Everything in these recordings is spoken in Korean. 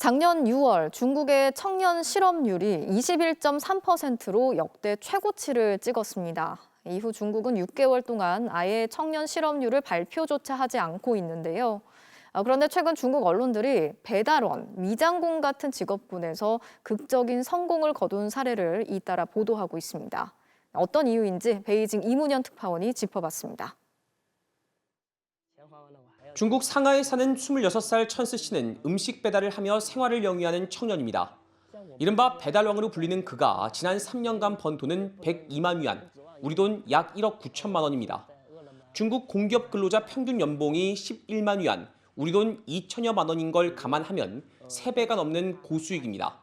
작년 6월 중국의 청년 실업률이 21.3%로 역대 최고치를 찍었습니다. 이후 중국은 6개월 동안 아예 청년 실업률을 발표조차 하지 않고 있는데요. 그런데 최근 중국 언론들이 배달원, 미장공 같은 직업군에서 극적인 성공을 거둔 사례를 잇따라 보도하고 있습니다. 어떤 이유인지 베이징 이문현 특파원이 짚어봤습니다. 중국 상하이에 사는 26살 천스 씨는 음식 배달을 하며 생활을 영위하는 청년입니다. 이른바 배달왕으로 불리는 그가 지난 3년간 번 돈은 102만 위안, 우리 돈 약 1억 9천만 원입니다. 중국 공기업 근로자 평균 연봉이 11만 위안, 우리 돈 2천여만 원인 걸 감안하면 3배가 넘는 고수익입니다.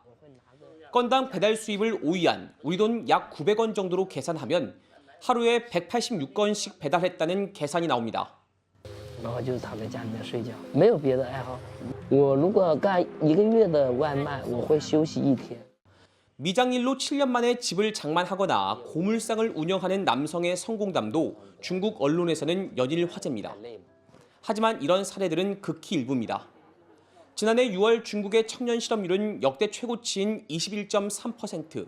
건당 배달 수입을 5위안, 우리 돈 약 900원 정도로 계산하면 하루에 186건씩 배달했다는 계산이 나옵니다. 然后就躺在家里面睡觉，没有别的爱好。我如果干1个月的外卖，我会休息1天。 미장일로 7년 만에 집을 장만하거나 고물상을 운영하는 남성의 성공담도 중국 언론에서는 연일 화제입니다. 하지만 이런 사례들은 극히 일부입니다. 지난해 6월 중국의 청년 실업률은 역대 최고치인 21.3%.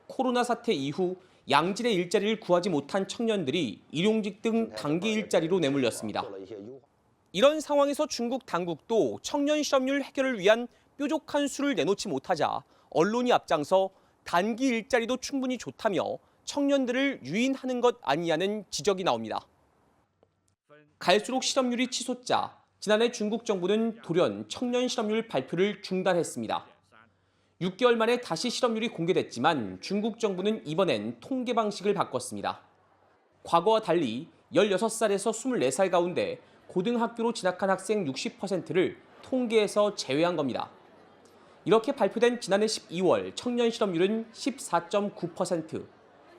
코로나 사태 이후 양질의 일자리를 구하지 못한 청년들이 일용직 등 단기 일자리로 내몰렸습니다. 이런 상황에서 중국 당국도 청년 실업률 해결을 위한 뾰족한 수를 내놓지 못하자 언론이 앞장서 단기 일자리도 충분히 좋다며 청년들을 유인하는 것 아니냐는 지적이 나옵니다. 갈수록 실업률이 치솟자 지난해 중국 정부는 돌연 청년 실업률 발표를 중단했습니다. 6개월 만에 다시 실업률이 공개됐지만 중국 정부는 이번엔 통계 방식을 바꿨습니다. 과거와 달리 16살에서 24살 가운데 고등학교로 진학한 학생 60%를 통계에서 제외한 겁니다. 이렇게 발표된 지난해 12월 청년 실업률은 14.9%,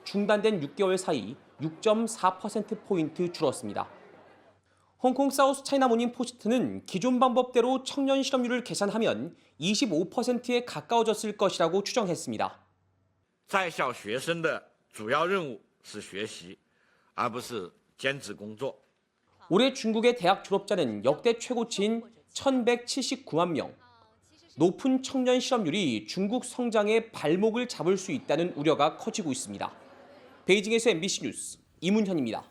중단된 6개월 사이 6.4%포인트 줄었습니다. 홍콩 사우스 차이나 모닝 포스트는 기존 방법대로 청년 실업률을 계산하면 25%에 가까워졌을 것이라고 추정했습니다. 在校学生的主要任务是学习，而不是兼职工作。 올해 중국의 대학 졸업자는 역대 최고치인 1,179만 명. 높은 청년 실업률이 중국 성장의 발목을 잡을 수 있다는 우려가 커지고 있습니다. 베이징에서 MBC 뉴스 이문현입니다.